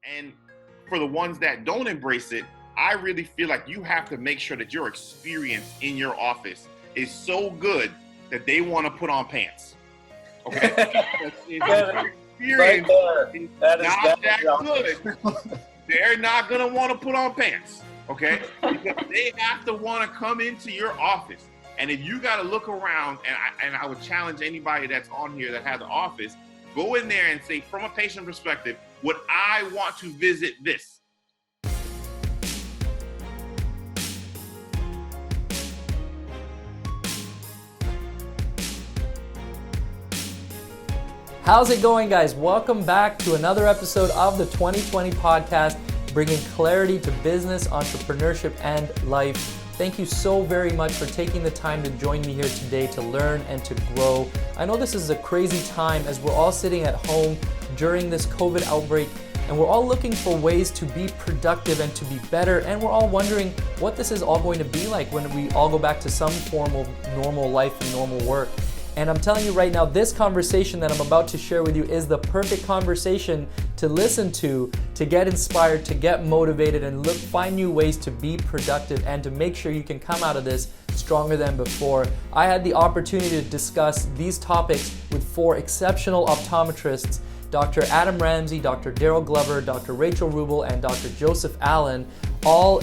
And for the ones that don't embrace it, I really feel like you have to make sure that your experience in your office is so good that they want to put on pants. Okay? Right Experience there. is That is not that good. They're not going to want to put on pants. Okay? Because they have to want to come into your office. And if you got to look around, and I would challenge anybody that's on here that has an office, go in there and say, from a patient perspective, would I want to visit this? How's it going, guys? Welcome back to another episode of the 2020 podcast, bringing clarity to business, entrepreneurship, and life. Thank you so very much for taking the time to join me here today to learn and to grow. I know this is a crazy time as we're all sitting at home during this COVID outbreak, and we're all looking for ways to be productive and to be better, and we're all wondering what this is all going to be like when we all go back to some form of normal life and normal work. And I'm telling you right now, this conversation that I'm about to share with you is the perfect conversation to listen to get inspired, to get motivated, and find new ways to be productive and to make sure you can come out of this stronger than before. I had the opportunity to discuss these topics with 4 exceptional optometrists, Dr. Adam Ramsey, Dr. Darryl Glover, Dr. Rachael Wruble, and Dr. Joseph Allen, all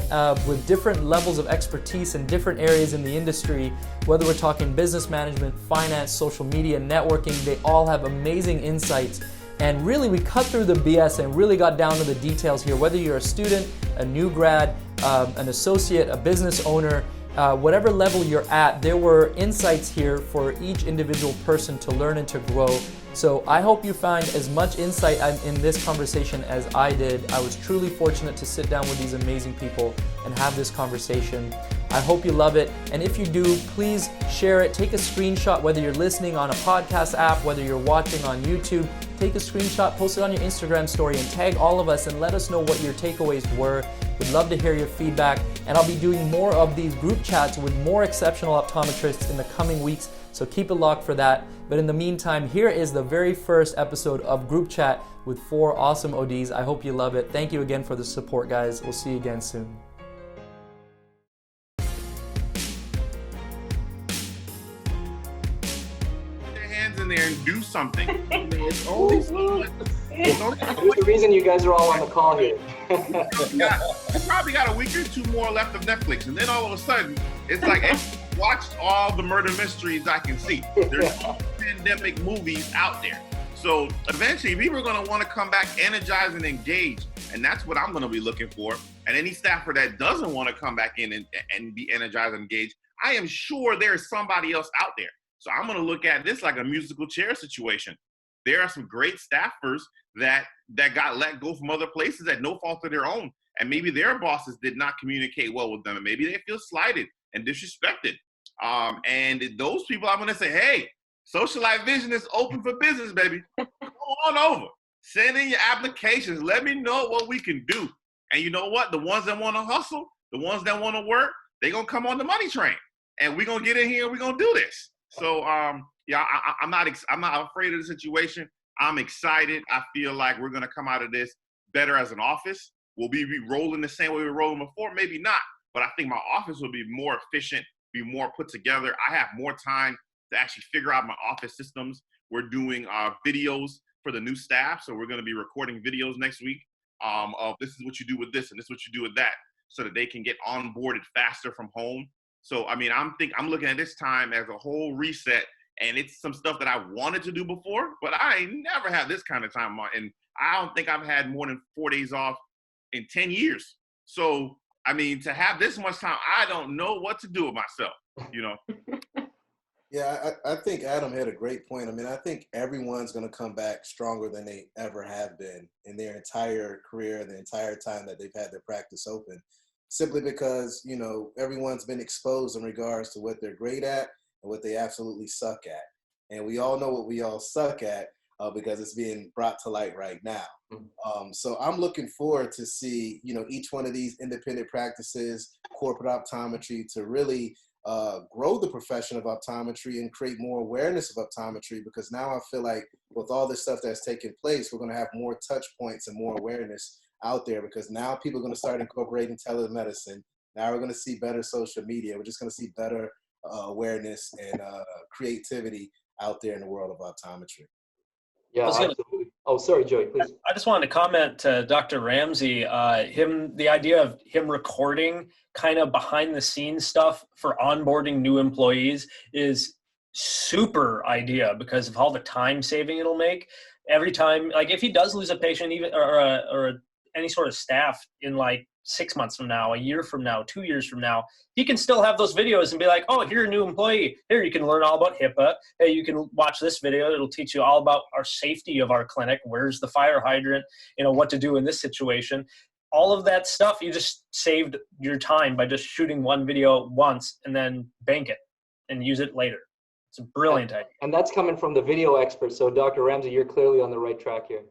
with different levels of expertise in different areas in the industry. Whether we're talking business management, finance, social media, networking, they all have amazing insights. And really, we cut through the BS and really got down to the details here. Whether you're a student, a new grad, an associate, a business owner, whatever level you're at, there were insights here for each individual person to learn and to grow. So I hope you find as much insight in this conversation as I did. I was truly fortunate to sit down with these amazing people and have this conversation. I hope you love it. And if you do, please share it. Take a screenshot, whether you're listening on a podcast app, whether you're watching on YouTube. Take a screenshot, post it on your Instagram story, and tag all of us and let us know what your takeaways were. We'd love to hear your feedback. And I'll be doing more of these group chats with more exceptional optometrists in the coming weeks. So keep it locked for that. But in the meantime, here is the very first episode of Group Chat with 4 awesome ODs. I hope you love it. Thank you again for the support, guys. We'll see you again soon. Put your hands in there and do something. It's only There's the reason you guys are all on the call here. you probably got a week or 2 more left of Netflix, and then all of a sudden, it's like, hey, watched all the murder mysteries I can see. There's all pandemic movies out there. So eventually, people are going to want to come back energized and engaged, and that's what I'm going to be looking for. And any staffer that doesn't want to come back in and be energized and engaged, I am sure there's somebody else out there. So I'm going to look at this like a musical chair situation. There are some great staffers that got let go from other places at no fault of their own. And maybe their bosses did not communicate well with them. And maybe they feel slighted and disrespected. And those people, I'm going to say, hey, Social Life Vision is open for business, baby. Come on over. Send in your applications. Let me know what we can do. And you know what? The ones that want to hustle, the ones that want to work, they're going to come on the money train. And we're going to get in here and we're going to do this. So, yeah, I'm not afraid of the situation. I'm excited. I feel like we're going to come out of this better as an office. Will we be rolling the same way we were rolling before? Maybe not. But I think my office will be more efficient, be more put together. I have more time to actually figure out my office systems. We're doing videos for the new staff. So we're going to be recording videos next week of this is what you do with this and this is what you do with that, so that they can get onboarded faster from home. So, I mean, I'm looking at this time as a whole reset, and it's some stuff that I wanted to do before, but I never had this kind of time on. And I don't think I've had more than 4 days off in 10 years. So, I mean, to have this much time, I don't know what to do with myself, you know? Yeah, I think Adam had a great point. I mean, I think everyone's going to come back stronger than they ever have been in their entire career, the entire time that they've had their practice open, simply because, you know, everyone's been exposed in regards to what they're great at and what they absolutely suck at. And we all know what we all suck at because it's being brought to light right now. So I'm looking forward to see, you know, each one of these independent practices, corporate optometry, to really grow the profession of optometry and create more awareness of optometry, because now I feel like with all this stuff that's taking place, we're going to have more touch points and more awareness out there, because now people are going to start incorporating telemedicine. Now we're going to see better social media. We're just going to see better awareness and creativity out there in the world of optometry. Yeah, absolutely. Oh, sorry, Joey, please. I just wanted to comment to Dr. Ramsey, the idea of him recording kind of behind the scenes stuff for onboarding new employees is super idea because of all the time saving it'll make. Every time, like if he does lose a patient, even or any sort of staff in like 6 months from now, a year from now, 2 years from now, he can still have those videos and be like, oh, you're a new employee. Here, you can learn all about HIPAA. Hey, you can watch this video. It'll teach you all about our safety of our clinic. Where's the fire hydrant? You know, what to do in this situation. All of that stuff, you just saved your time by just shooting one video once and then bank it and use it later. It's a brilliant idea. And that's coming from the video expert. So Dr. Ramsey, you're clearly on the right track here.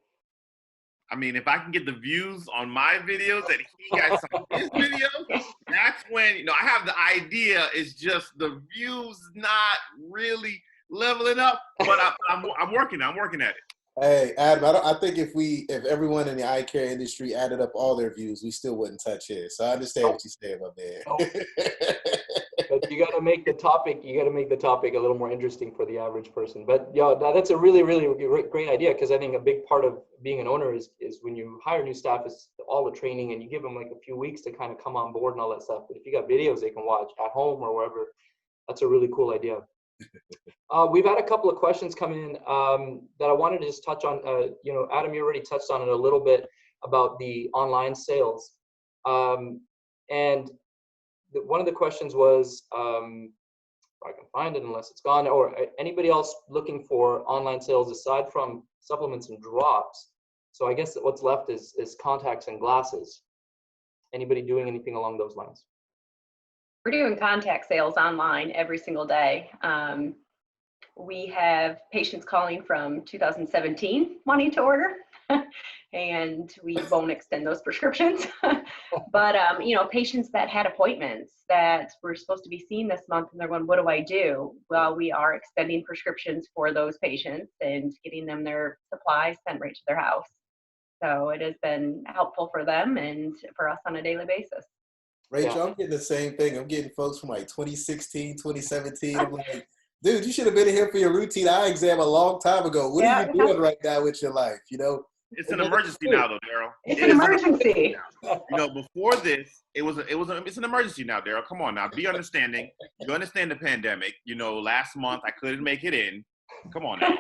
I mean, if I can get the views on my videos that he got on his videos, that's when, you know, I have the idea. It's just the views not really leveling up, but I'm working at it. Hey, Adam, I think if everyone in the eye care industry added up all their views, we still wouldn't touch his. So I understand what you're saying, my man. But you got to make the topic a little more interesting for the average person. But yeah, that's a really, really great idea, because I think a big part of being an owner is when you hire new staff is all the training, and you give them like a few weeks to kind of come on board and all that stuff. But if you got videos they can watch at home or wherever, that's a really cool idea. We've had a couple of questions come in that I wanted to just touch on. You know, Adam, you already touched on it a little bit about the online sales. And one of the questions was, if I can find it, unless it's gone, or anybody else looking for online sales aside from supplements and drops. So I guess what's left is contacts and glasses. Anybody doing anything along those lines? We're doing contact sales online every single day. We have patients calling from 2017 wanting to order, and we won't extend those prescriptions. But, you know, patients that had appointments that were supposed to be seen this month, and they're going, what do I do? Well, we are extending prescriptions for those patients and getting them their supplies sent right to their house. So it has been helpful for them and for us on a daily basis. Rachel, yeah. I'm getting the same thing. I'm getting folks from like 2016, 2017. I'm like, dude, you should have been here for your routine eye exam a long time ago. What are you doing right now with your life? You know, it's an emergency now, though, Darryl. It's an emergency. You know, before this, it's an emergency now, Darryl. Come on now, be understanding. You understand the pandemic. You know, last month I couldn't make it in. Come on now.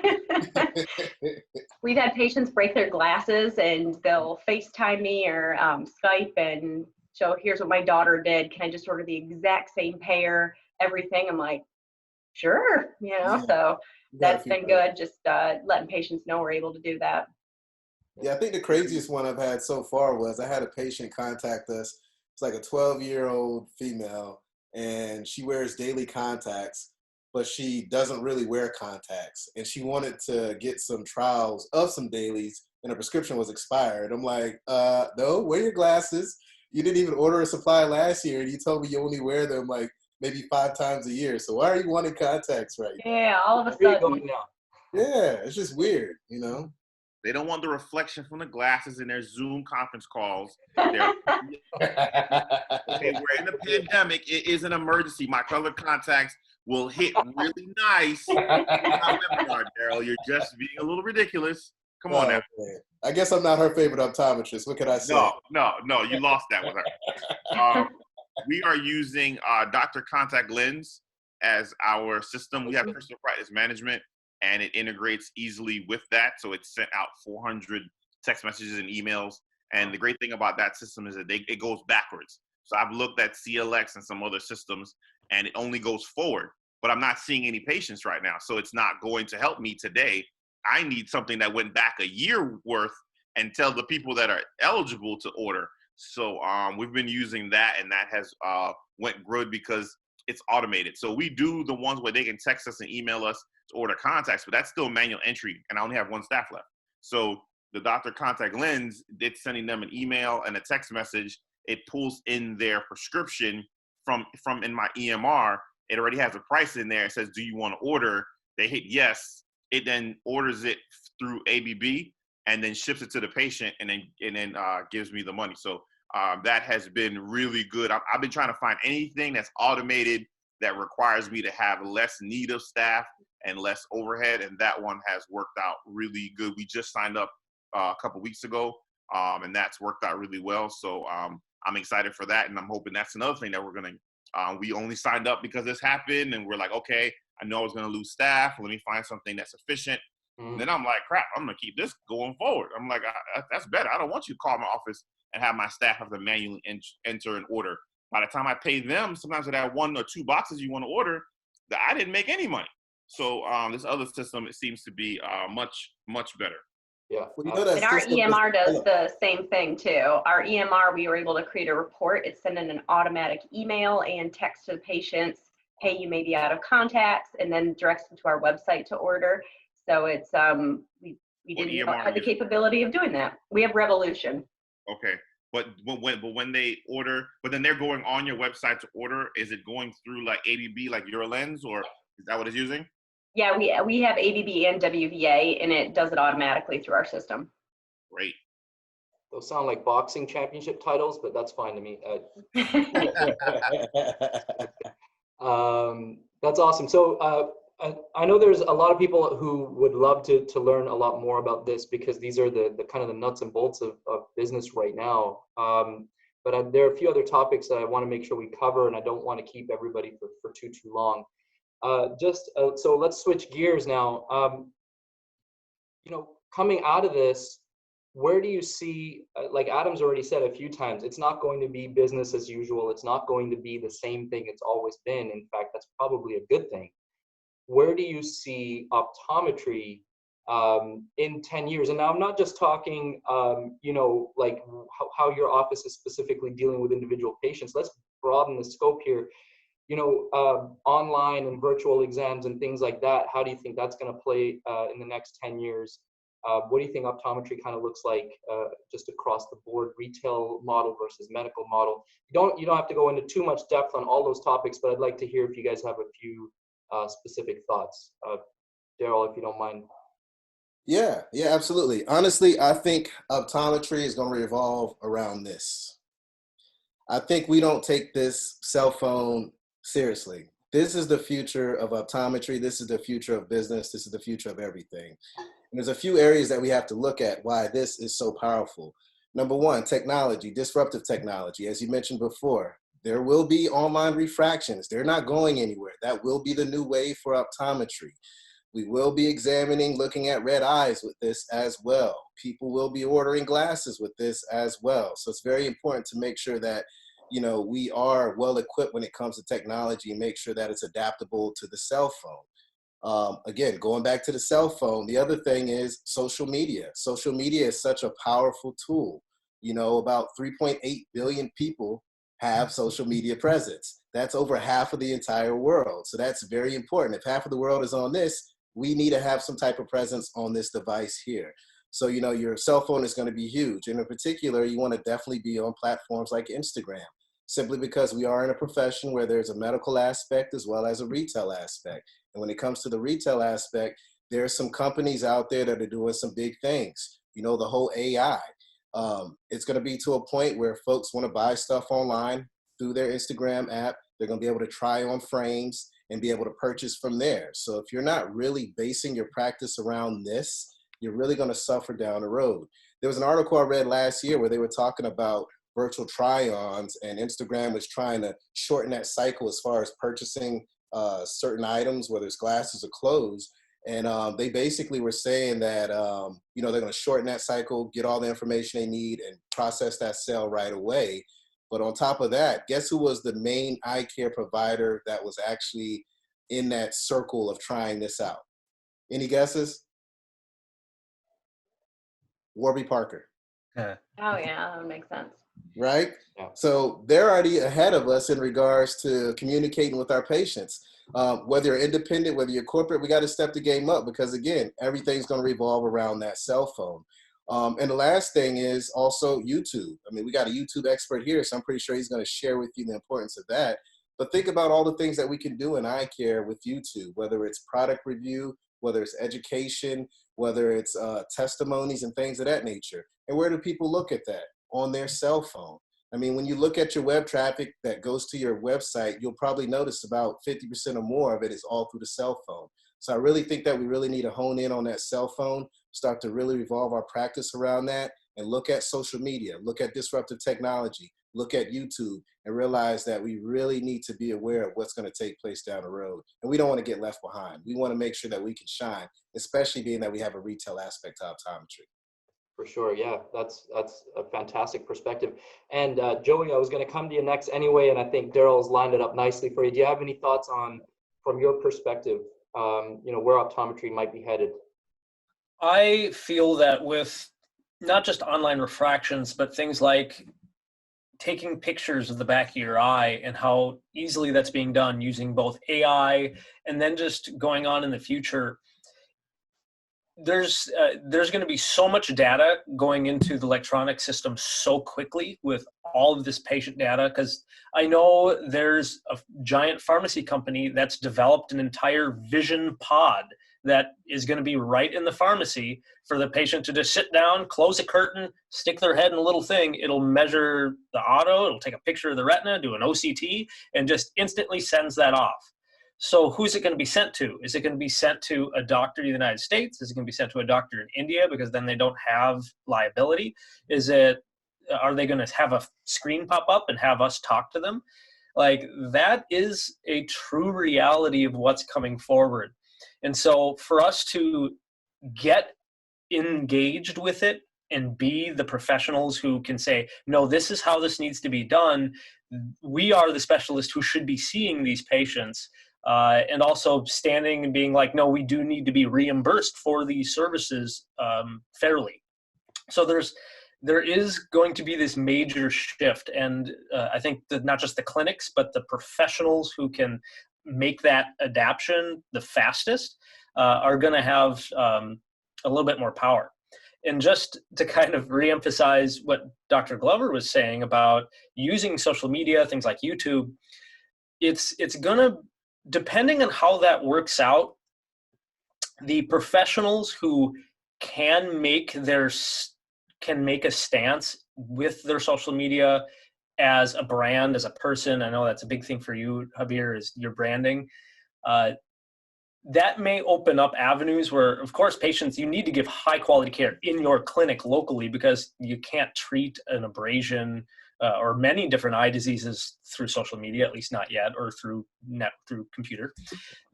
We've had patients break their glasses and they'll FaceTime me or Skype and show, here's what my daughter did. Can I just order the exact same pair, everything? I'm like, sure, you know, yeah. So that's been good. Just letting patients know we're able to do that. Yeah, I think the craziest one I've had so far was I had a patient contact us. It's like a 12-year-old female, and she wears daily contacts, but she doesn't really wear contacts. And she wanted to get some trials of some dailies, and her prescription was expired. I'm like, no, wear your glasses. You didn't even order a supply last year, and you told me you only wear them like maybe 5 times a year. So why are you wanting contacts right now? Yeah, all of a sudden. Yeah, it's just weird, you know? They don't want the reflection from the glasses in their Zoom conference calls. Okay, we're in a pandemic. It is an emergency. My colored contacts will hit really nice. Darryl, you're just being a little ridiculous. Come on now. Man. I guess I'm not her favorite optometrist. What can I say? No, you lost that with her. We are using Dr. Contact Lens as our system. We have personal practice management, and it integrates easily with that. So it's sent out 400 text messages and emails. And the great thing about that system is that it goes backwards. So I've looked at CLX and some other systems, and it only goes forward. But I'm not seeing any patients right now. So it's not going to help me today. I need something that went back a year worth and tell the people that are eligible to order. So we've been using that, and that has went good because it's automated. So we do the ones where they can text us and email us to order contacts, but that's still manual entry, and I only have 1 staff left. So the Dr. Contact Lens, it's sending them an email and a text message. It pulls in their prescription from in my EMR. It already has a price in there. It says, do you want to order? They hit yes. It then orders it through ABB, and then ships it to the patient, and then gives me the money. So that has been really good. I've been trying to find anything that's automated that requires me to have less need of staff and less overhead, and that one has worked out really good. We just signed up a couple weeks ago, and that's worked out really well. So I'm excited for that, and I'm hoping that's another thing that we're gonna. We only signed up because this happened, and we're like, okay, I know I was gonna lose staff. Let me find something that's efficient. And then I'm like, crap, I'm gonna keep this going forward. I'm like, that's better. I don't want you to call my office and have my staff have to manually enter an order. By the time I pay them, sometimes with that 1 or 2 boxes you want to order, that I didn't make any money. So this other system, it seems to be much better. Yeah. Well, you know that And our system EMR does the same thing too. Our EMR, we were able to create a report. It's sending an automatic email and text to the patients, hey, you may be out of contacts, and then directs them to our website to order. So it's we didn't have the capability of doing that. We have Revolution. Okay, but when they order, but then they're going on your website to order. Is it going through like ABB, like your lens, or is that what it's using? Yeah, we have ABB and WVA, and it does it automatically through our system. Great. Those sound like boxing championship titles, but that's fine to me. That's awesome. So I know there's a lot of people who would love to learn a lot more about this, because these are the kind of the nuts and bolts of business right now. But there are a few other topics that I want to make sure we cover, and I don't want to keep everybody for too long. So let's switch gears now. Coming out of this, where do you see, like Adam's already said a few times, it's not going to be business as usual. It's not going to be the same thing it's always been. In fact, that's probably a good thing. Where do you see optometry in 10 years? And now I'm not just talking, like how your office is specifically dealing with individual patients. Let's broaden the scope here. Online and virtual exams and things like that. How do you think that's going to play in the next 10 years? What do you think optometry kind of looks like just across the board, retail model versus medical model? You don't have to go into too much depth on all those topics, but I'd like to hear if you guys have a few specific thoughts. Darryl, if you don't mind. Yeah, absolutely. Honestly, I think optometry is going to revolve around this. I think we don't take this cell phone seriously. This is the future of optometry. This is the future of business. This is the future of everything. And there's a few areas that we have to look at why this is so powerful. Number one, technology, disruptive technology. As you mentioned before, there will be online refractions. They're not going anywhere. That will be the new way for optometry. We will be examining, looking at red eyes with this as well. People will be ordering glasses with this as well. So it's very important to make sure that we are well equipped when it comes to technology and make sure that it's adaptable to the cell phone. Again, going back to the cell phone, the other thing is social media. Social media is such a powerful tool. About 3.8 billion people have social media presence. That's over half of the entire world. So that's very important. If half of the world is on this, we need to have some type of presence on this device here. So, your cell phone is going to be huge. And in particular, you want to definitely be on platforms like Instagram, simply because we are in a profession where there's a medical aspect as well as a retail aspect. And when it comes to the retail aspect, there are some companies out there that are doing some big things. The whole AI. It's going to be to a point where folks want to buy stuff online through their Instagram app. They're going to be able to try on frames and be able to purchase from there. So if you're not really basing your practice around this, you're really going to suffer down the road. There was an article I read last year where they were talking about virtual try-ons, and Instagram was trying to shorten that cycle as far as purchasing certain items, whether it's glasses or clothes. And they basically were saying that, they're going to shorten that cycle, get all the information they need, and process that sale right away. But on top of that, guess who was the main eye care provider that was actually in that circle of trying this out? Any guesses? Warby Parker. Oh yeah, that makes sense. Right? Yeah. So they're already ahead of us in regards to communicating with our patients. Whether you're independent, whether you're corporate, we got to step the game up, because again, everything's going to revolve around that cell phone. And the last thing is also YouTube. I mean, we got a YouTube expert here, so I'm pretty sure he's going to share with you the importance of that. But think about all the things that we can do in eye care with YouTube, whether it's product review, whether it's education, whether it's testimonies and things of that nature. And where do people look at that? On their cell phone. I mean, when you look at your web traffic that goes to your website, you'll probably notice about 50% or more of it is all through the cell phone. So I really think that we really need to hone in on that cell phone, start to really revolve our practice around that, and look at social media, look at disruptive technology, look at YouTube, and realize that we really need to be aware of what's going to take place down the road. And we don't want to get left behind. We want to make sure that we can shine, especially being that we have a retail aspect to optometry. For sure, yeah, that's a fantastic perspective. And Joey, I was going to come to you next anyway, and I think Darryl's lined it up nicely for you. Do you have any thoughts on, from your perspective, where optometry might be headed? I feel that with not just online refractions, but things like taking pictures of the back of your eye and how easily that's being done using both AI and then just going on in the future, there's going to be so much data going into the electronic system so quickly with all of this patient data, because I know there's a giant pharmacy company that's developed an entire vision pod that is going to be right in the pharmacy for the patient to just sit down, close a curtain, stick their head in a little thing. It'll measure the auto, it'll take a picture of the retina, do an OCT, and just instantly sends that off. So who's it going to be sent to? Is it going to be sent to a doctor in the United States? Is it going to be sent to a doctor in India because then they don't have liability? Are they going to have a screen pop up and have us talk to them? Like, that is a true reality of what's coming forward. And so for us to get engaged with it and be the professionals who can say, no, this is how this needs to be done. We are the specialists who should be seeing these patients. And also standing and being like, no, we do need to be reimbursed for these services fairly. So there is going to be this major shift. And I think that not just the clinics, but the professionals who can make that adaption the fastest are going to have a little bit more power. And just to kind of reemphasize what Dr. Glover was saying about using social media, things like YouTube, it's going to, depending on how that works out, the professionals who can make a stance with their social media as a brand, as a person. I know that's a big thing for you, Javier, is your branding. That may open up avenues where, of course, patients, you need to give high quality care in your clinic locally, because you can't treat an abrasion or many different eye diseases through social media, at least not yet, or through computer.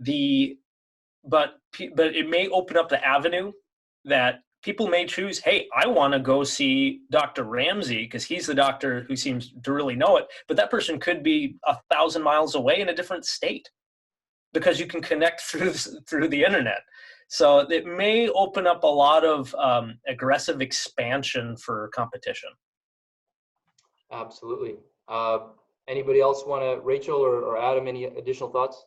But it may open up the avenue that people may choose, hey, I want to go see Dr. Ramsey because he's the doctor who seems to really know it. But that person could be 1,000 miles away in a different state because you can connect through the internet. So it may open up a lot of aggressive expansion for competition. Absolutely. Anybody else want to, Rachel or Adam, any additional thoughts?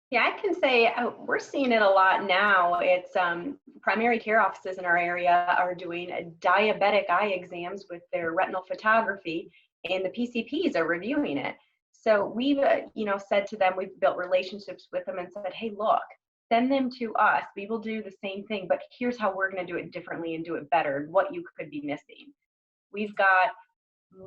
Yeah, I can say we're seeing it a lot now. It's primary care offices in our area are doing diabetic eye exams with their retinal photography, and the PCPs are reviewing it. So we've, said to them, we've built relationships with them and said, hey, look, send them to us. We will do the same thing, but here's how we're going to do it differently and do it better, what you could be missing. We've got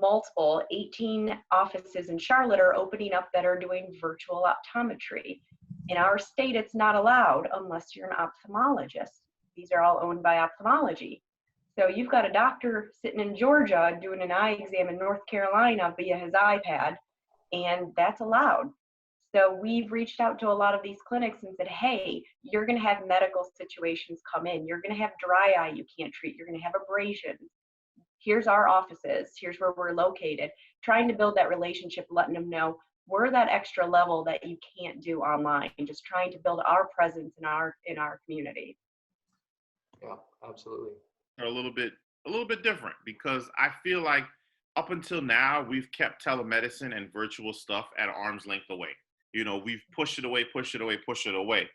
multiple 18 offices in Charlotte are opening up that are doing virtual optometry. In our state, it's not allowed unless you're an ophthalmologist. These are all owned by ophthalmology. So you've got a doctor sitting in Georgia doing an eye exam in North Carolina via his iPad, and that's allowed. So we've reached out to a lot of these clinics and said, hey, you're going to have medical situations come in. You're going to have dry eye you can't treat. You're going to have abrasions. Here's our offices. Here's where we're located. Trying to build that relationship, letting them know we're that extra level that you can't do online, and just trying to build our presence in our community. Yeah, absolutely. Are a little bit different, because I feel like up until now we've kept telemedicine and virtual stuff at arm's length away. We've pushed it away.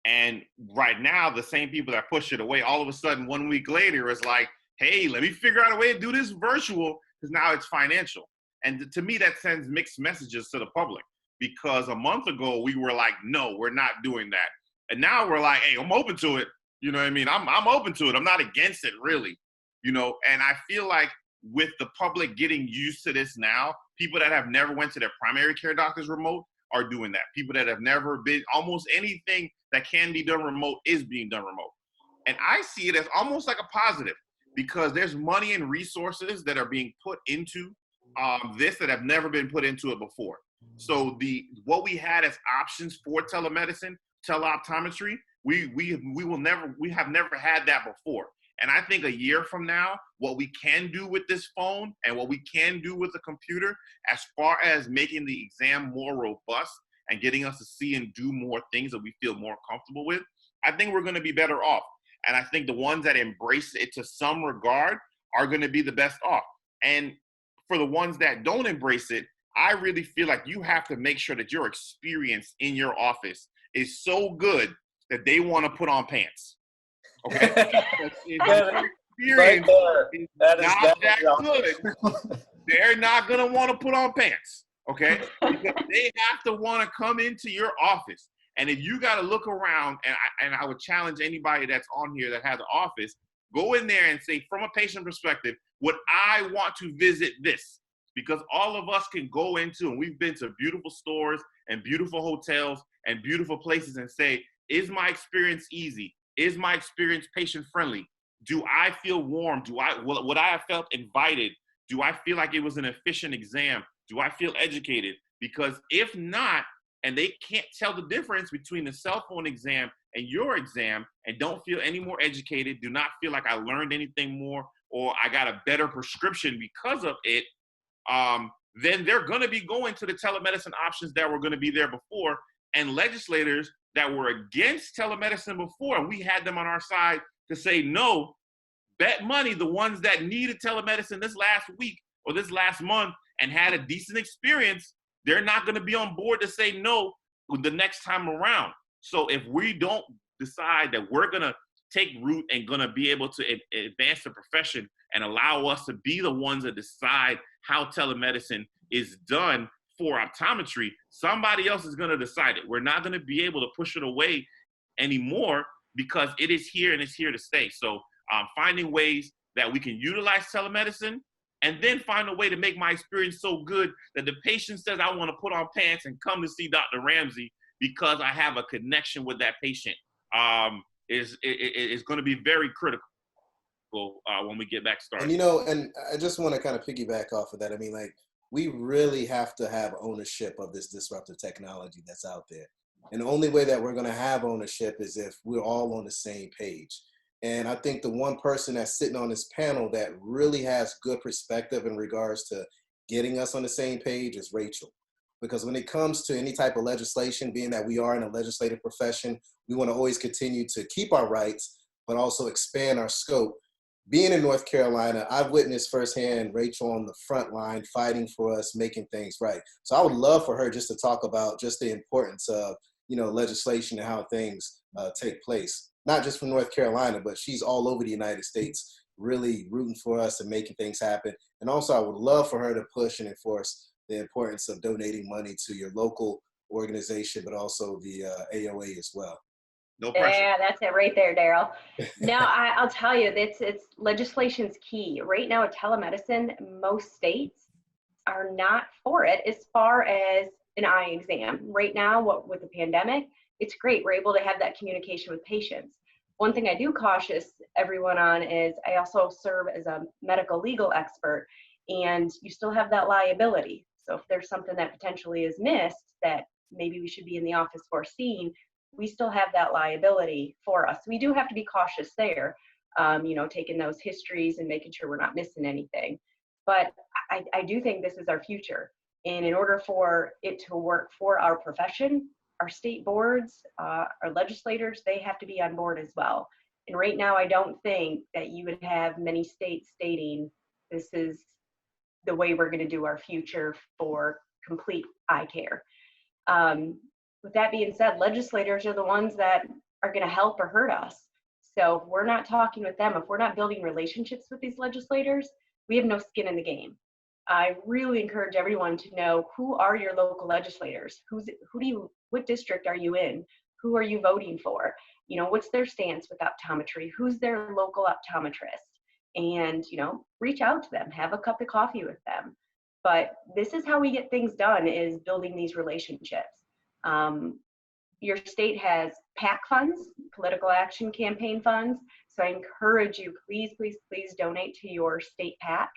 And right now, the same people that push it away, all of a sudden 1 week later is like, hey, let me figure out a way to do this virtual, because now it's financial. And to me, that sends mixed messages to the public, because a month ago we were like, no, we're not doing that. And now we're like, hey, I'm open to it, You know what I mean? I'm open to it. I'm not against it, really. You know, and I feel like with the public getting used to this now, people that have never went to their primary care doctors remote are doing that. People that have never been, almost anything that can be done remote is being done remote. And I see it as almost like a positive, because there's money and resources that are being put into this that have never been put into it before. So what we had as options for telemedicine, teleoptometry, we have never had that before. And I think a year from now, what we can do with this phone and what we can do with the computer, as far as making the exam more robust and getting us to see and do more things that we feel more comfortable with, I think we're going to be better off. And I think the ones that embrace it to some regard are going to be the best off. And for the ones that don't embrace it, I really feel like you have to make sure that your experience in your office is so good that they want to put on pants. Okay? Right there. That is not that good. They're not going to want to put on pants. Okay? Because they have to want to come into your office. And if you got to look around, and I would challenge anybody that's on here that has an office, go in there and say, from a patient perspective, would I want to visit this? Because all of us can go into, and we've been to beautiful stores and beautiful hotels and beautiful places and say, is my experience easy? Is my experience patient friendly? Do I feel warm? Would I have felt invited? Do I feel like it was an efficient exam? Do I feel educated? Because if not, and they can't tell the difference between the cell phone exam and your exam, and don't feel any more educated, do not feel like I learned anything more, or I got a better prescription because of it, then they're going to be going to the telemedicine options that were going to be there before. And legislators that were against telemedicine before, and we had them on our side to say, no, bet money the ones that needed telemedicine this last week or this last month and had a decent experience, they're not going to be on board to say no the next time around. So if we don't decide that we're going to take root and going to be able to advance the profession and allow us to be the ones that decide how telemedicine is done for optometry, somebody else is going to decide it. We're not going to be able to push it away anymore because it is here and it's here to stay. So finding ways that we can utilize telemedicine, and then find a way to make my experience so good that the patient says, I want to put on pants and come to see Dr. Ramsey because I have a connection with that patient, is going to be very critical when we get back started. And, you know, and I just want to kind of piggyback off of that. I mean, like, we really have to have ownership of this disruptive technology that's out there. And the only way that we're going to have ownership is if we're all on the same page. And I think the one person that's sitting on this panel that really has good perspective in regards to getting us on the same page is Rachael. Because when it comes to any type of legislation, being that we are in a legislative profession, we want to always continue to keep our rights, but also expand our scope. Being in North Carolina, I've witnessed firsthand Rachael on the front line fighting for us, making things right. So I would love for her just to talk about just the importance of, you know, legislation and how things take place. Not just from North Carolina, but she's all over the United States, really rooting for us and making things happen. And also, I would love for her to push and enforce the importance of donating money to your local organization, but also the AOA as well. No pressure. Yeah, that's it right there, Darryl. Now, I'll tell you, it's legislation's key. Right now, telemedicine, most states are not for it as far as an eye exam. Right now, with the pandemic, it's great. We're able to have that communication with patients. One thing I do cautious everyone on is I also serve as a medical legal expert, and you still have that liability. So if there's something that potentially is missed that maybe we should be in the office for seeing, we still have that liability for us. We do have to be cautious there, you know, taking those histories and making sure we're not missing anything. But I do think this is our future. And in order for it to work for our profession, our state boards, our legislators, they have to be on board as well. And right now, I don't think that you would have many states stating this is the way we're going to do our future for complete eye care. With that being said, legislators are the ones that are going to help or hurt us. So if we're not talking with them, if we're not building relationships with these legislators, we have no skin in the game. I really encourage everyone to know, who are your local legislators? What district are you in? Who are you voting for? You know, what's their stance with optometry? Who's their local optometrist? And, you know, reach out to them, have a cup of coffee with them. But this is how we get things done, is building these relationships. Your state has PAC funds, political action campaign funds. So I encourage you, please, please, please donate to your state PAC.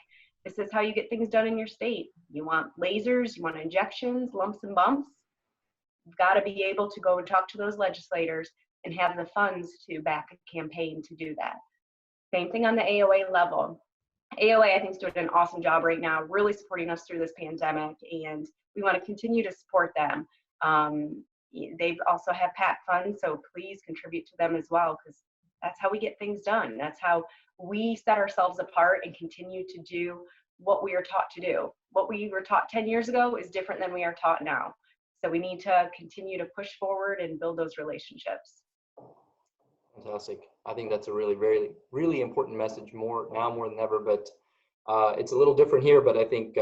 This is how you get things done in your state. You want lasers, you want injections, lumps and bumps. You've got to be able to go and talk to those legislators and have the funds to back a campaign to do that. Same thing on the AOA level. AOA, I think, is doing an awesome job right now, really supporting us through this pandemic, and we want to continue to support them. They also have PAC funds, so please contribute to them as well, because that's how we get things done. That's how we set ourselves apart and continue to do what we are taught to do. What we were taught 10 years ago is different than we are taught now. So we need to continue to push forward and build those relationships. Fantastic. I think that's a really, very, really important message, more than ever, but it's a little different here, but I think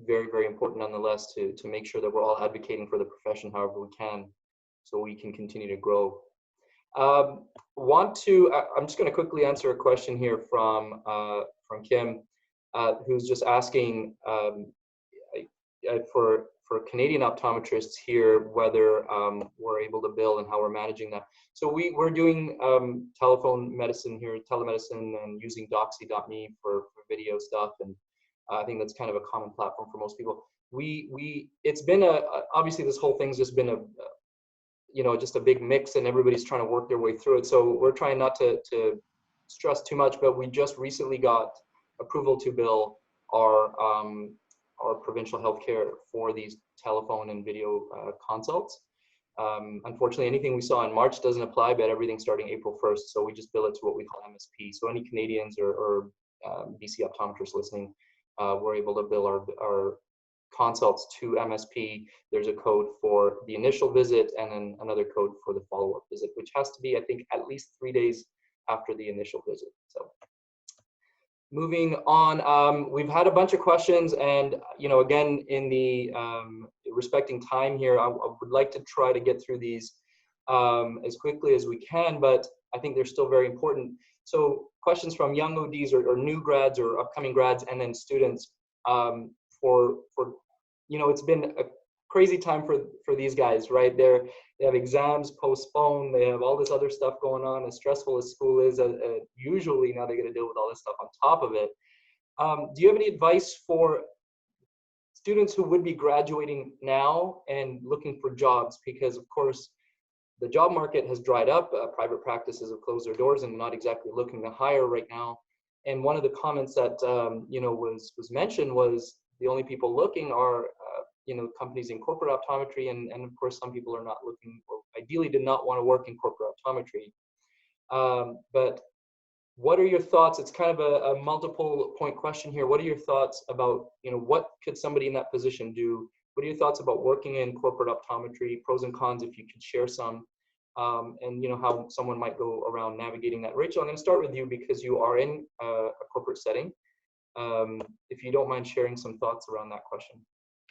very, very important nonetheless to make sure that we're all advocating for the profession however we can, so we can continue to grow. I'm just going to quickly answer a question here from Kim, who's just asking for Canadian optometrists here whether we're able to bill and how we're managing that. So we're doing telephone medicine here, telemedicine, and using doxy.me for video stuff, and I think that's kind of a common platform for most people. It's been obviously this whole thing's just been just a big mix, and everybody's trying to work their way through it. So we're trying not to stress too much, but we just recently got approval to bill our provincial healthcare for these telephone and video consults. Unfortunately, anything we saw in March doesn't apply, but everything starting April 1st. So we just bill it to what we call MSP. So any Canadians or BC optometrists listening, we're able to bill our consults to MSP. There's a code for the initial visit and then another code for the follow-up visit, which has to be, I think, at least 3 days after the initial visit. So moving on, we've had a bunch of questions, and again, in the respecting time here, I would like to try to get through these as quickly as we can, but I think they're still very important. So questions from young ODs or new grads or upcoming grads, and then students. It's been a crazy time for these guys, right? They have exams postponed, they have all this other stuff going on. As stressful as school is, usually now they got to deal with all this stuff on top of it. Do you have any advice for students who would be graduating now and looking for jobs? Because of course, the job market has dried up. Private practices have closed their doors and not exactly looking to hire right now. And one of the comments that was mentioned was the only people looking are companies in corporate optometry, and of course some people are not looking, or ideally did not want to work in corporate optometry. But what are your thoughts? It's kind of a multiple point question here. What are your thoughts about what could somebody in that position do? What are your thoughts about working in corporate optometry? Pros and cons, if you could share some, and how someone might go around navigating that. Rachel, I'm going to start with you because you are in a corporate setting. If you don't mind sharing some thoughts around that question.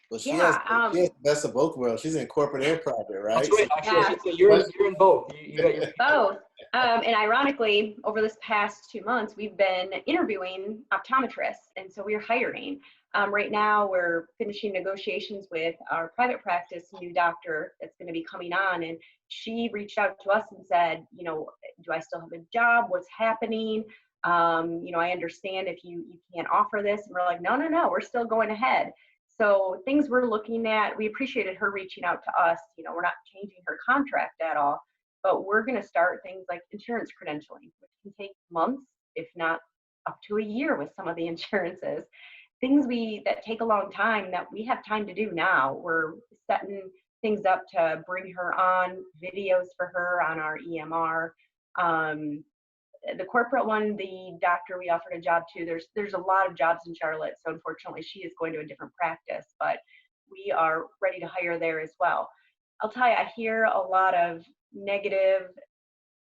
Well, she has the best of both worlds. She's in corporate and private, right? That's great. Actually, you're in both. You got your both. And ironically, over this past 2 months, we've been interviewing optometrists, and so we're hiring. Right now, we're finishing negotiations with our private practice new doctor that's going to be coming on, and she reached out to us and said, do I still have a job? What's happening? I understand if you can't offer this. And we're like, no, we're still going ahead. So things we're looking at, we appreciated her reaching out to us. We're not changing her contract at all, but we're going to start things like insurance credentialing, which can take months, if not up to a year with some of the insurances. Things that take a long time that we have time to do now. We're setting things up to bring her on, videos for her on our EMR. The corporate one, the doctor we offered a job to, there's a lot of jobs in Charlotte, so unfortunately she is going to a different practice, but we are ready to hire there as well. I'll tell you, I hear a lot of negative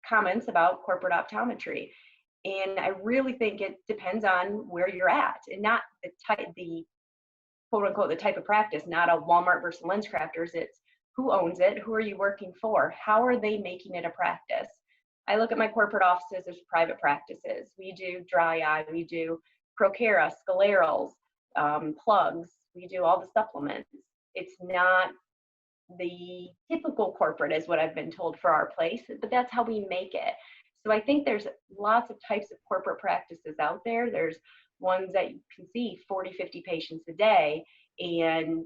comments about corporate optometry, and I really think it depends on where you're at, and not the quote unquote the type of practice, not a Walmart versus LensCrafters. It's who owns it? Who are you working for? How are they making it a practice? I look at my corporate offices as private practices. We do dry eye, we do Procara, Scalerals, plugs, we do all the supplements. It's not the typical corporate is what I've been told for our place, but that's how we make it. So I think there's lots of types of corporate practices out there. There's ones that you can see 40, 50 patients a day. And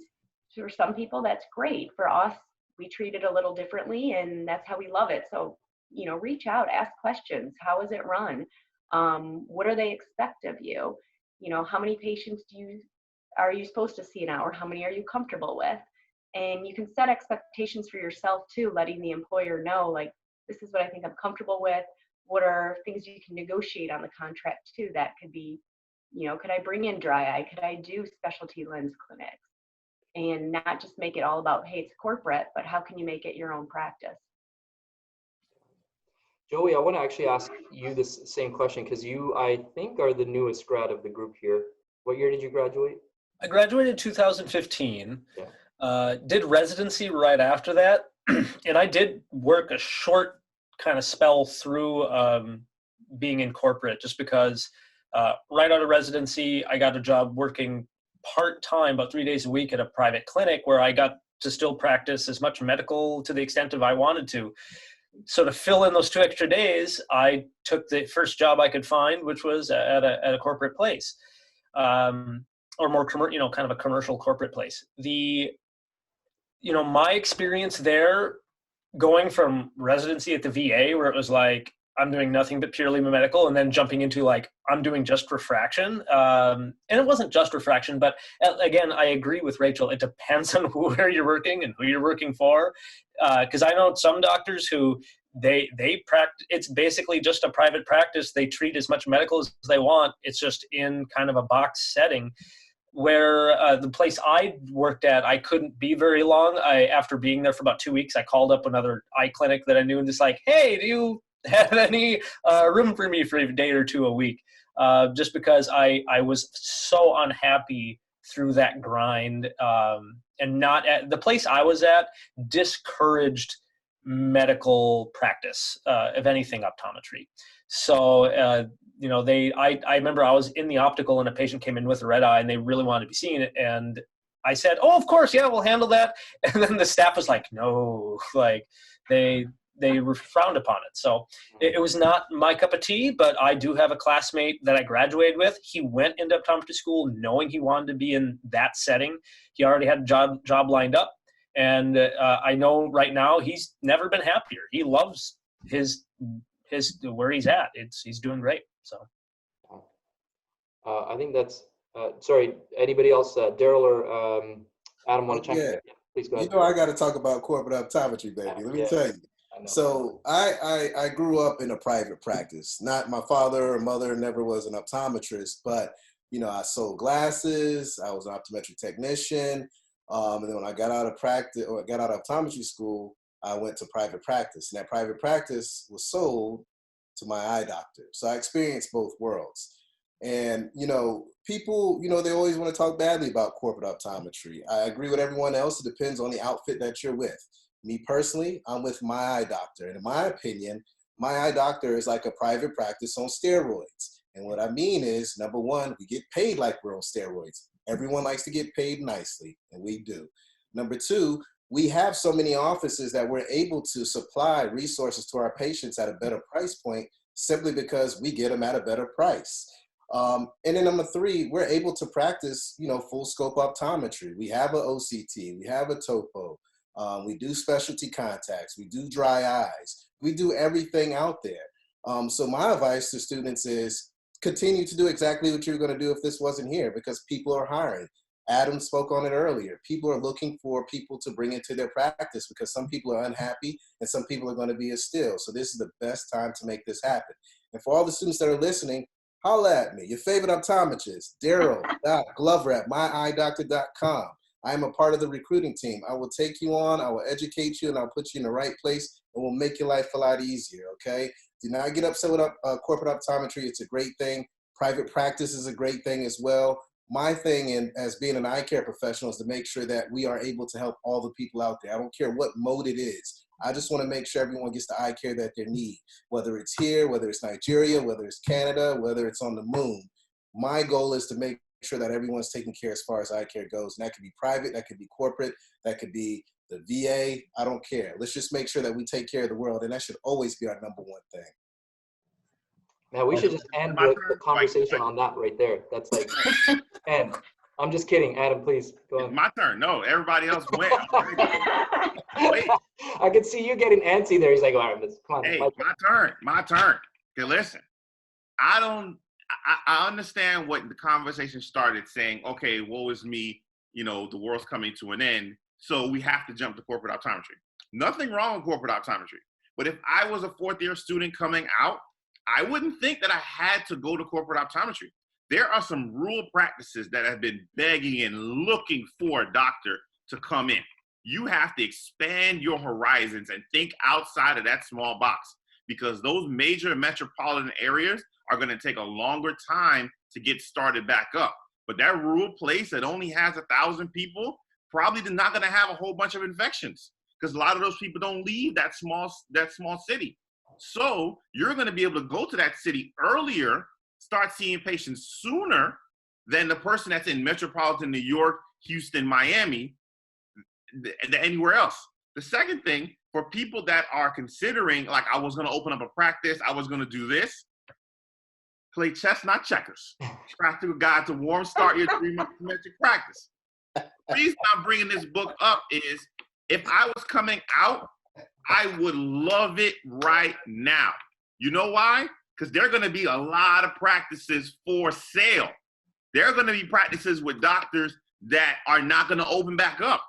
for some people, that's great. For us, we treat it a little differently, and that's how we love it. So, reach out, ask questions. How is it run? What do they expect of you? How many patients are you supposed to see an hour? How many are you comfortable with? And you can set expectations for yourself too, letting the employer know, like, this is what I think I'm comfortable with. What are things you can negotiate on the contract too? That could be, could I bring in dry eye? Could I do specialty lens clinics? And not just make it all about, hey, it's corporate, but how can you make it your own practice? Joey, I want to actually ask you this same question because you, I think, are the newest grad of the group here. What year did you graduate? I graduated in 2015. Yeah. Did residency right after that. And I did work a short kind of spell through being in corporate just because right out of residency, I got a job working part-time, about 3 days a week at a private clinic where I got to still practice as much medical to the extent of I wanted to. So to fill in those 2 extra days, I took the first job I could find, which was at a corporate place, or more kind of a commercial corporate place. My experience there, going from residency at the VA, where it was like I'm doing nothing but purely medical, and then jumping into like I'm doing just refraction, and it wasn't just refraction, but again, I agree with Rachel. It depends on where you're working and who you're working for, because I know some doctors who they practice. It's basically just a private practice. They treat as much medical as they want. It's just in kind of a box setting. Where the place I worked at, I couldn't be very long. After being there for about 2 weeks, I called up another eye clinic that I knew and just like, hey, do you have any room for me for a day or two a week? Just because I was so unhappy through that grind, and not at the place I was at discouraged medical practice, if anything, optometry. So, I remember I was in the optical and a patient came in with a red eye and they really wanted to be seen it. And I said, oh, of course, yeah, we'll handle that. And then the staff was like, no, like they were frowned upon it. So it was not my cup of tea, but I do have a classmate that I graduated with. He went into optometry school knowing he wanted to be in that setting. He already had a job lined up. And I know right now he's never been happier. He loves his where he's at. He's doing great. So I think that's sorry, anybody else, Darryl or Adam, want to chime in? Yeah, please go ahead. I got to talk about corporate optometry, baby. Let me tell you. So I grew up in a private practice. Not my father or mother never was an optometrist, but I sold glasses. I was an optometric technician. And then when I got out of practice, or got out of optometry school, I went to private practice. And that private practice was sold to my eye doctor. So I experienced both worlds. And, people, they always want to talk badly about corporate optometry. I agree with everyone else. It depends on the outfit that you're with. Me personally, I'm with my eye doctor. And in my opinion, my eye doctor is like a private practice on steroids. And what I mean is, number one, we get paid like we're on steroids. Everyone likes to get paid nicely, and we do. Number two, we have so many offices that we're able to supply resources to our patients at a better price point simply because we get them at a better price. And then number three, we're able to practice, full scope optometry. We have an OCT, we have a topo, we do specialty contacts, we do dry eyes, we do everything out there. So my advice to students is continue to do exactly what you're going to do if this wasn't here, because people are hiring. Adam spoke on it earlier. People are looking for people to bring into their practice because some people are unhappy and some people are going to be a still. So this is the best time to make this happen. And for all the students that are listening, holla at me. Your favorite optometrist, Darryl Glover at myeyedoctor.com. I am a part of the recruiting team. I will take you on, I will educate you, and I'll put you in the right place, and we'll make your life a lot easier, okay? Do not get upset with corporate optometry. It's a great thing. Private practice is a great thing as well. my thing as being an eye care professional is to make sure that we are able to help all the people out there. I don't care what mode it is. I just want to make sure everyone gets the eye care that they need, whether it's here, whether it's Nigeria, whether it's Canada, whether it's on the moon. My goal is to make sure that everyone's taken care as far as eye care goes. And that could be private, that could be corporate, that could be the VA. I don't care. Let's just make sure that we take care of the world. And that should always be our number one thing. Man, we should just end the conversation on that right there. That's like, and I'm just kidding. Adam, please go on. It's my turn. No, everybody else went. Wait. I could see you getting antsy there. He's like, all right, come on. Hey, my turn. Okay, listen. I understand what the conversation started saying, okay, woe is me, the world's coming to an end, so we have to jump to corporate optometry. Nothing wrong with corporate optometry. But if I was a fourth-year student coming out, I wouldn't think that I had to go to corporate optometry. There are some rural practices that have been begging and looking for a doctor to come in. You have to expand your horizons and think outside of that small box, because those major metropolitan areas are going to take a longer time to get started back up. But that rural place that only has 1,000 people probably is not going to have a whole bunch of infections, because a lot of those people don't leave that small city. So you're going to be able to go to that city earlier, start seeing patients sooner than the person that's in metropolitan New York, Houston, Miami, anywhere else. The second thing, for people that are considering, like, I was going to open up a practice, I was going to do this, play chess, not checkers. Try to guide to warm start your 3-month metric practice. The reason I'm bringing this book up is, if I was coming out, I would love it right now. You know why? Because there are going to be a lot of practices for sale. There are going to be practices with doctors that are not going to open back up.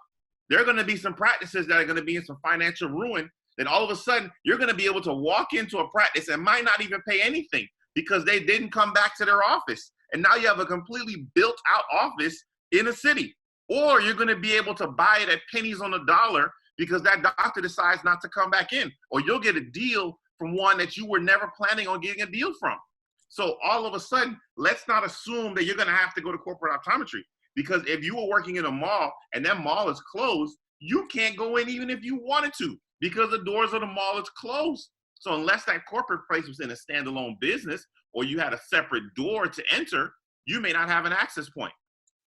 There are going to be some practices that are going to be in some financial ruin. Then all of a sudden, you're going to be able to walk into a practice and might not even pay anything because they didn't come back to their office. And now you have a completely built out office in a city. Or you're going to be able to buy it at pennies on the dollar because that doctor decides not to come back in. Or you'll get a deal from one that you were never planning on getting a deal from. So all of a sudden, let's not assume that you're going to have to go to corporate optometry. Because if you were working in a mall and that mall is closed, you can't go in even if you wanted to, because the doors of the mall is closed. So unless that corporate place was in a standalone business or you had a separate door to enter, you may not have an access point.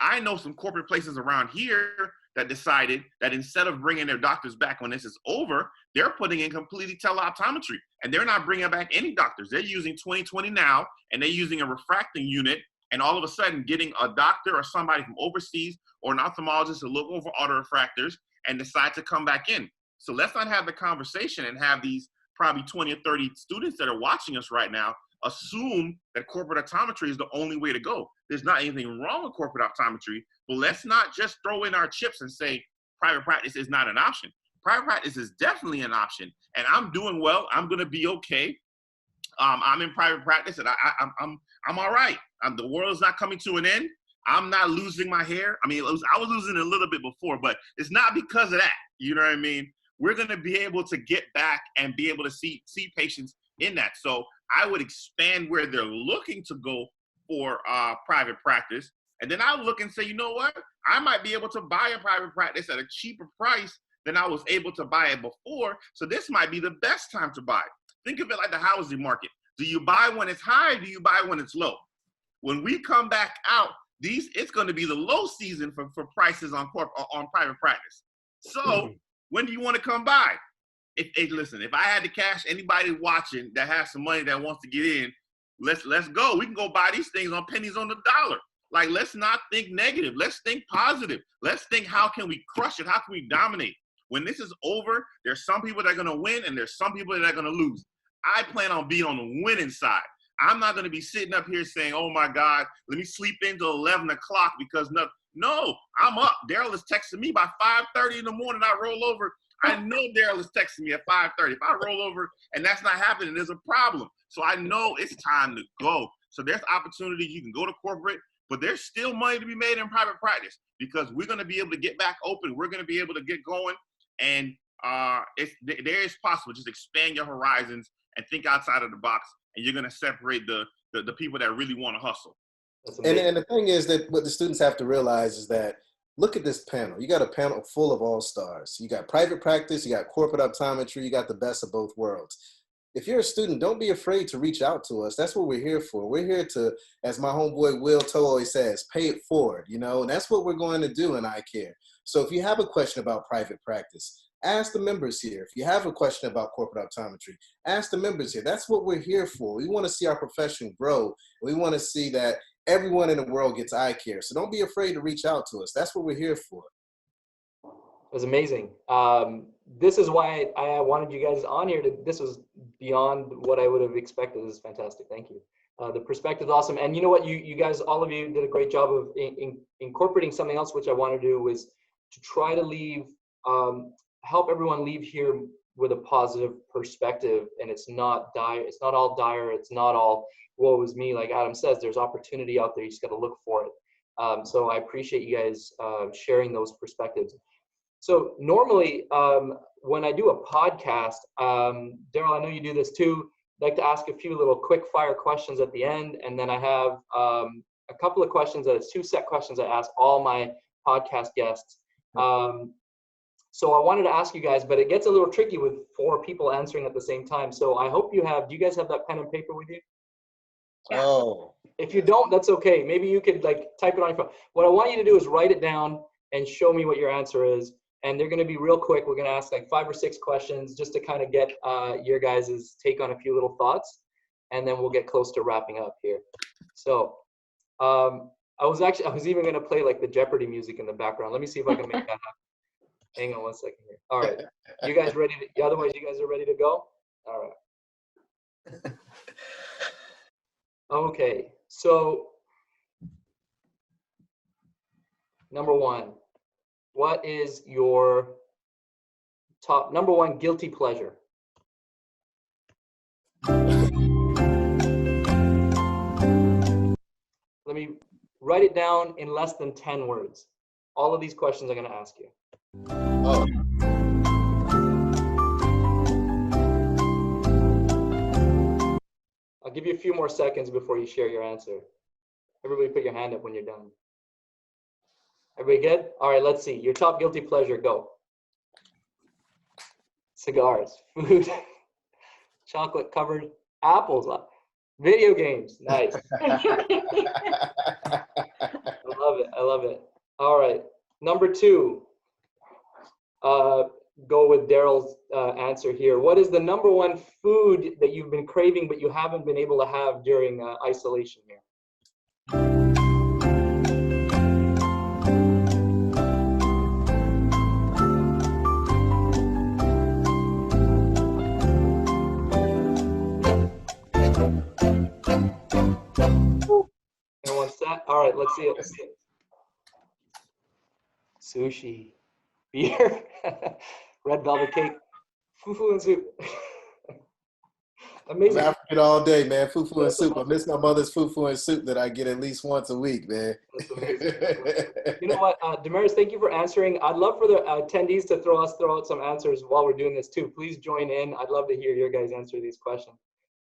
I know some corporate places around here that decided that instead of bringing their doctors back when this is over, they're putting in completely teleoptometry, and they're not bringing back any doctors. They're using 20/20 now, and they're using a refracting unit, and all of a sudden getting a doctor or somebody from overseas or an ophthalmologist to look over autorefractors and decide to come back in. So let's not have the conversation and have these probably 20 or 30 students that are watching us right now assume that corporate optometry is the only way to go. There's not anything wrong with corporate optometry, but let's not just throw in our chips and say private practice is not an option. Private practice is definitely an option, and I'm doing well. I'm going to be okay. I'm in private practice, and I'm all right. The world's not coming to an end. I'm not losing my hair. I mean, I was losing it a little bit before, but it's not because of that. You know what I mean? We're going to be able to get back and be able to see patients in that. So I would expand where they're looking to go for private practice. And then I'll look and say, you know what? I might be able to buy a private practice at a cheaper price than I was able to buy it before. So this might be the best time to buy. Think of it like the housing market. Do you buy when it's high? Or do you buy when it's low? When we come back out, it's going to be the low season for prices on private practice. So when do you want to come by? Listen, if I had to cash, anybody watching that has some money that wants to get in, let's go. We can go buy these things on pennies on the dollar. Like, let's not think negative. Let's think positive. Let's think, how can we crush it? How can we dominate? When this is over, there's some people that are going to win and there's some people that are going to lose. I plan on being on the winning side. I'm not going to be sitting up here saying, oh my God, let me sleep until 11 o'clock because no, I'm up. Darryl is texting me by 5:30 in the morning. I roll over. I know Darryl is texting me at 5:30. If I roll over and that's not happening, there's a problem. So I know it's time to go. So there's opportunity. You can go to corporate, but there's still money to be made in private practice because we're going to be able to get back open. We're going to be able to get going. And there is possible. Just expand your horizons and think outside of the box, and you're going to separate the people that really want to hustle. That's And, amazing. and the thing is that what the students have to realize is that, look at this panel. You got a panel full of all-stars. You got private practice, you got corporate optometry, you got the best of both worlds. If you're a student, don't be afraid to reach out to us. That's what we're here for. We're here to, as my homeboy Will Toe always says, pay it forward, you know, and that's what we're going to do in eye care. So if you have a question about private practice, ask the members here. If you have a question about corporate optometry, ask the members here. That's what we're here for. We want to see our profession grow. We want to see that everyone in the world gets eye care. So don't be afraid to reach out to us. That's what we're here for. It was amazing. This is why I wanted you guys on here. This was beyond what I would have expected. This is fantastic. Thank you. The perspective is awesome. And you know what? You guys, all of you did a great job of incorporating something else, which I want to do was to try to leave, help everyone leave here with a positive perspective. And it's not dire. It's not all dire. It's not all woe is me. Like Adam says, there's opportunity out there. You just got to look for it. So I appreciate you guys sharing those perspectives. So normally, when I do a podcast, Darryl, I know you do this too. I'd like to ask a few little quick fire questions at the end. And then I have a couple of questions, it's 2 set questions I ask all my podcast guests. So I wanted to ask you guys, but it gets a little tricky with 4 people answering at the same time. So I hope do you guys have that pen and paper with you? Yeah. Oh. If you don't, that's okay. Maybe you could like type it on your phone. What I want you to do is write it down and show me what your answer is. And they're going to be real quick. We're going to ask like 5 or 6 questions just to kind of get your guys' take on a few little thoughts. And then we'll get close to wrapping up here. So I was even going to play like the Jeopardy music in the background. Let me see if I can make that happen. Hang on one second here. All right. You guys ready? Otherwise, you guys are ready to go? All right. Okay. So number 1. What is your top number 1 guilty pleasure? Let me write it down in less than 10 words. All of these questions I'm going to ask you. Oh. I'll give you a few more seconds before you share your answer. Everybody put your hand up when you're done. Everybody good? All right, let's see. Your top guilty pleasure, go. Cigars, food, chocolate covered apples, video games. Nice. I love it. I love it. All right. Number 2. Go with Darryl's answer here. What is the number 1 food that you've been craving but you haven't been able to have during isolation here? Everyone set? All right, let's see it. Let's see it. Sushi, beer, red velvet cake, fufu and soup. Amazing. I'm African all day, man. Fufu and soup. I miss my mother's fufu and soup that I get at least once a week, man. That's amazing. You know what, Damaris, thank you for answering. I'd love for the attendees to throw out some answers while we're doing this too. Please join in. I'd love to hear your guys answer these questions.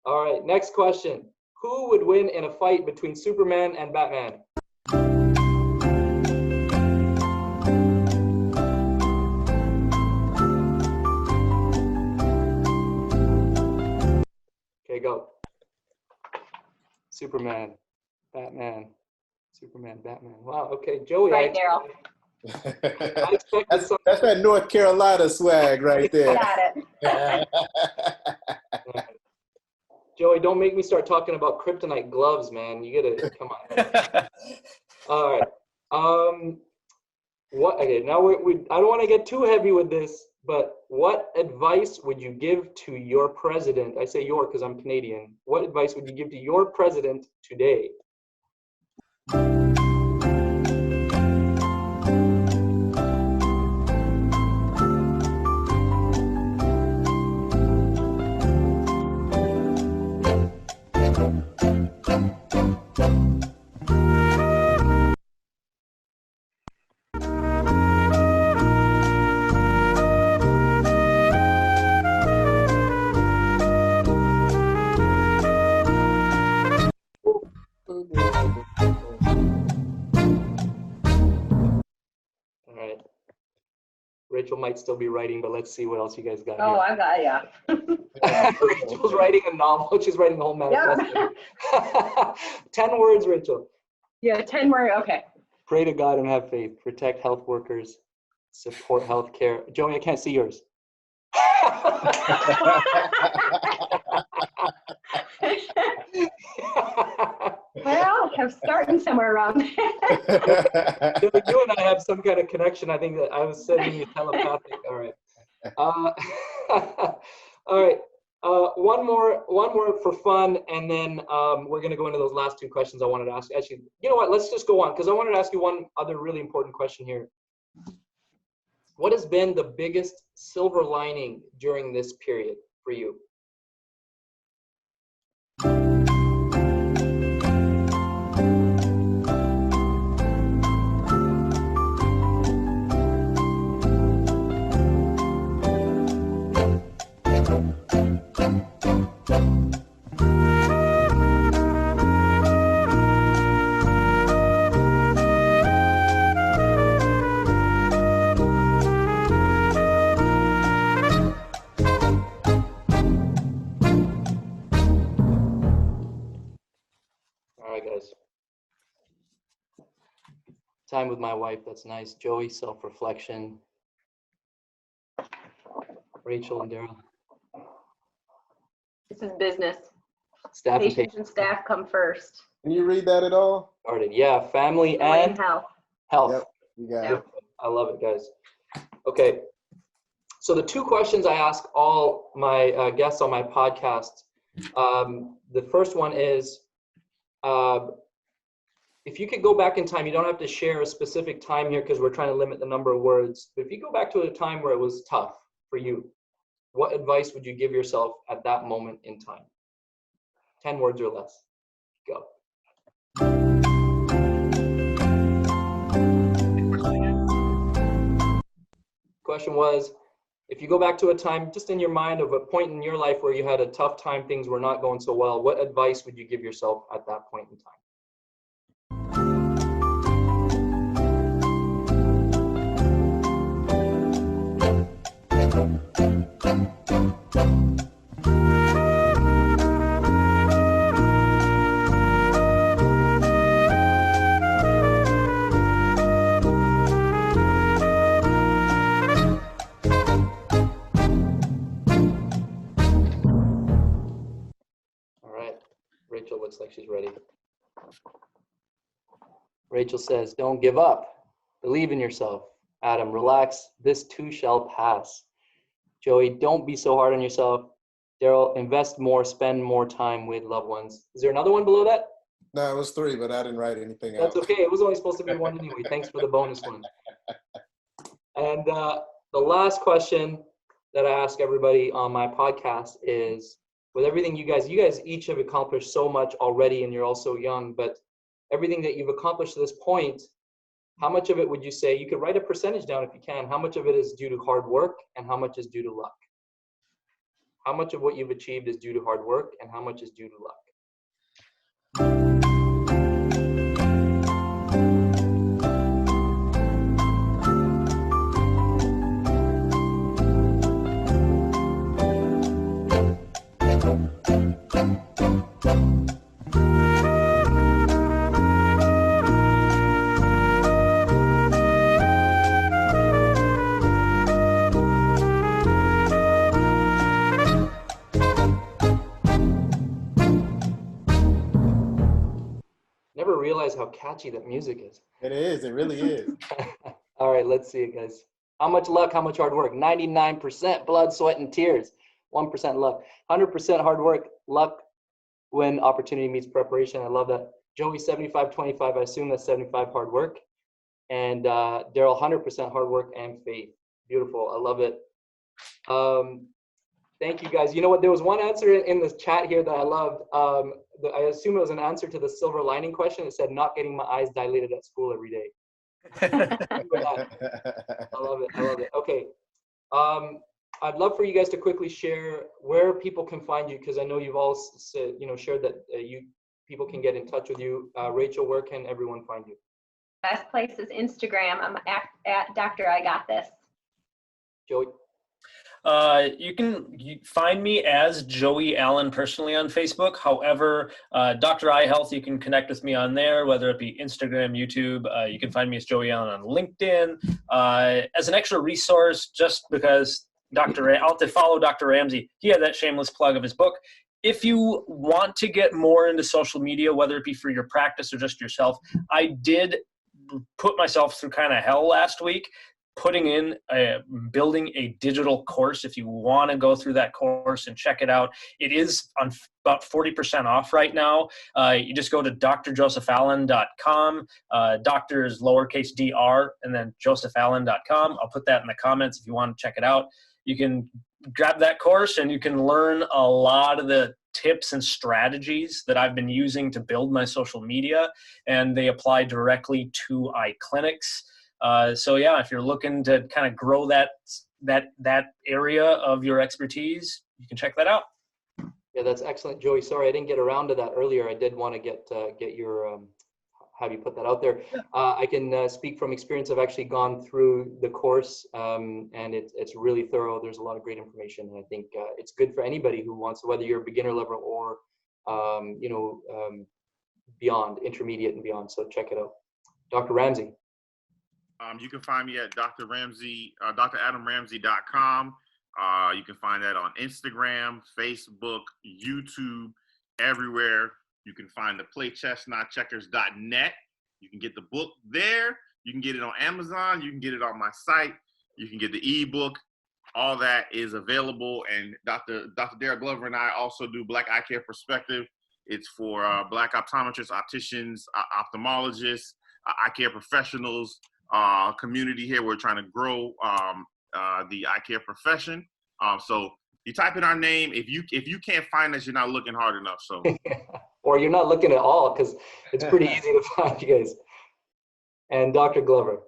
All right, next question. Who would win in a fight between Superman and Batman? Okay, go. Superman, Batman, Superman, Batman. Wow, okay, Joey. Right, Darryl. I expected something. That's that North Carolina swag right there. Got it. Joey, don't make me start talking about kryptonite gloves, man. You gotta come on. All right. Okay. Now I don't want to get too heavy with this, but what advice would you give to your president? I say your because I'm Canadian. What advice would you give to your president today? Rachel might still be writing, but let's see what else you guys got Oh, I got, yeah. here. Rachel's writing a novel. She's writing the whole manifesto. 10 words, Rachel. Yeah, 10 more, okay. Pray to God and have faith. Protect health workers. Support healthcare. Joey, I can't see yours. Well, I'm starting somewhere around there. You and I have some kind of connection. I think that I was sending you telepathic. All right. All right. One more for fun, and then we're going to go into those last two questions I wanted to ask. Actually, you know what? Let's just go on, because I wanted to ask you one other really important question here. What has been the biggest silver lining during this period for you? Time with my wife, that's nice. Joey, self-reflection. Rachel and Darryl. This is business. Staff and Patients and staff come first. Can you read that at all? Started. Yeah, family and health. Health. Yep, you got Yep. it. I love it, guys. Okay, so the two questions I ask all my guests on my podcast, the first one is, if you could go back in time, you don't have to share a specific time here because we're trying to limit the number of words, but if you go back to a time where it was tough for you, what advice would you give yourself at that moment in time? 10 words or less. Go. Question was, if you go back to a time just in your mind of a point in your life where you had a tough time, things were not going so well, what advice would you give yourself at that point in time? Rachel looks like she's ready. Rachel says, don't give up. Believe in yourself. Adam, relax. This too shall pass. Joey, don't be so hard on yourself. Darryl, invest more, spend more time with loved ones. Is there another one below that? No, it was 3, but I didn't write anything That's out. okay. It was only supposed to be 1 anyway. Thanks for the bonus one. And the last question that I ask everybody on my podcast is, with everything you guys each have accomplished so much already, and you're all so young, but everything that you've accomplished to this point, how much of it would you say, you could write a percentage down if you can, how much of it is due to hard work and how much is due to luck? How much of what you've achieved is due to hard work and how much is due to luck? Realize how catchy that music is. It is. It really is. All right, let's see it, guys. How much luck, how much hard work? 99% blood, sweat, and tears. 1% luck. 100% hard work, luck when opportunity meets preparation. I love that. Joey, 75-25. I assume that's 75 hard work. And Darryl, 100% hard work and faith. Beautiful. I love it. Thank you, guys. You know what? There was one answer in this chat here that I loved. I assume it was an answer to the silver lining question. It said, not getting my eyes dilated at school every day. I love it. I love it. Okay. I'd love for you guys to quickly share where people can find you, because I know you've all shared that people can get in touch with you. Rachel, where can everyone find you? Best place is Instagram. I'm at Dr. I Got This. Joey? You can find me as Joey Allen personally on Facebook. However, Dr. Eye Health, you can connect with me on there, whether it be Instagram, YouTube. You can find me as Joey Allen on LinkedIn. As an extra resource, just because I'll have to follow Dr. Ramsey. He had that shameless plug of his book. If you want to get more into social media, whether it be for your practice or just yourself, I did put myself through kind of hell last week, building a digital course. If you want to go through that course and check it out, it is on about 40% off right now. You just go to drjosephalen.com. Doctor is lowercase dr, and then josephalen.com. I'll put that in the comments if you want to check it out. You can grab that course and you can learn a lot of the tips and strategies that I've been using to build my social media, and they apply directly to eye clinics. So yeah, if you're looking to kind of grow that area of your expertise, you can check that out. Yeah, that's excellent, Joey. Sorry, I didn't get around to that earlier. I did want to get your have you put that out there. I can speak from experience. I've actually gone through the course, and it's really thorough. There's a lot of great information, and I think it's good for anybody who wants, whether you're beginner level or beyond, intermediate and beyond. So check it out. Dr. Ramsey. You can find me at dradamramsey.com. You can find that on Instagram, Facebook, YouTube, everywhere. You can find the playchessnotcheckers.net. You can get the book there. You can get it on Amazon. You can get it on my site. You can get the ebook. All that is available. And Dr. Darryl Glover and I also do Black Eye Care Perspective. It's for Black optometrists, opticians, ophthalmologists, eye care professionals, community here. We're trying to grow the eye care profession. So you type in our name. If you can't find us, you're not looking hard enough. So, or you're not looking at all, because it's pretty easy to find you guys. And Dr. Glover.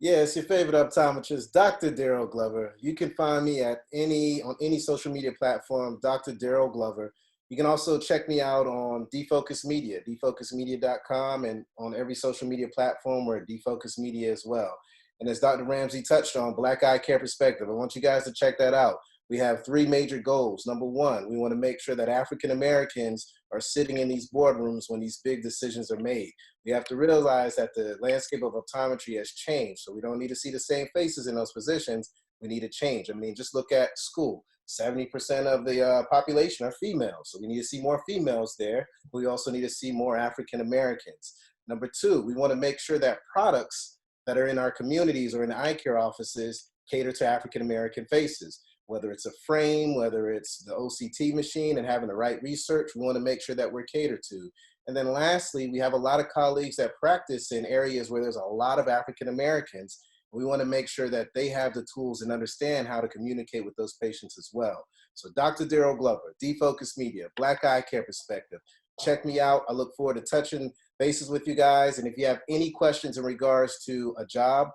Yeah, it's your favorite optometrist, Dr. Darryl Glover. You can find me on any social media platform, Dr. Darryl Glover. You can also check me out on Defocus Media, defocusmedia.com, and on every social media platform, we're at Defocus Media as well. And as Dr. Ramsey touched on, Black Eye Care Perspective, I want you guys to check that out. We have 3 major goals. Number 1, we want to make sure that African Americans are sitting in these boardrooms when these big decisions are made. We have to realize that the landscape of optometry has changed, so we don't need to see the same faces in those positions. We need to change. I mean, just look at school. 70% of the population are females, so we need to see more females there. We also need to see more African Americans. Number 2, we want to make sure that products that are in our communities or in the eye care offices cater to African American faces. Whether it's a frame, whether it's the OCT machine and having the right research, we want to make sure that we're catered to. And then lastly, we have a lot of colleagues that practice in areas where there's a lot of African Americans. We want to make sure that they have the tools and understand how to communicate with those patients as well. So Dr. Darryl Glover, Defocus Media, Black Eye Care Perspective. Check me out. I look forward to touching bases with you guys. And if you have any questions in regards to a job,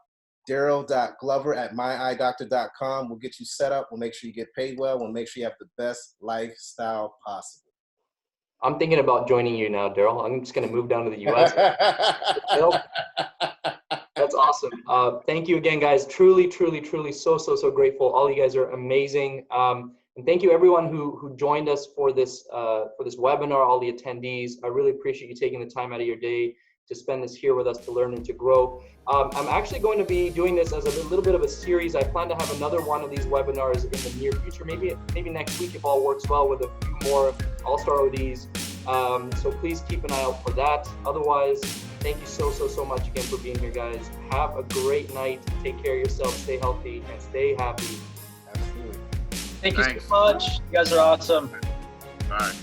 Darryl.Glover@myeyedoctor.com. We'll get you set up. We'll make sure you get paid well. We'll make sure you have the best lifestyle possible. I'm thinking about joining you now, Darryl. I'm just going to move down to the U.S. That's awesome. Thank you again, guys. Truly, truly, truly so grateful. All you guys are amazing. And thank you everyone who joined us for this webinar, all the attendees. I really appreciate you taking the time out of your day to spend this here with us to learn and to grow. I'm actually going to be doing this as a little bit of a series. I plan to have another one of these webinars in the near future, maybe next week if all works well, with a few more. I'll start with these. So please keep an eye out for that. Otherwise, thank you so much again for being here, guys. Have a great night. Take care of yourself, stay healthy, and stay happy. Absolutely. Thank you so much. You guys are awesome. all right.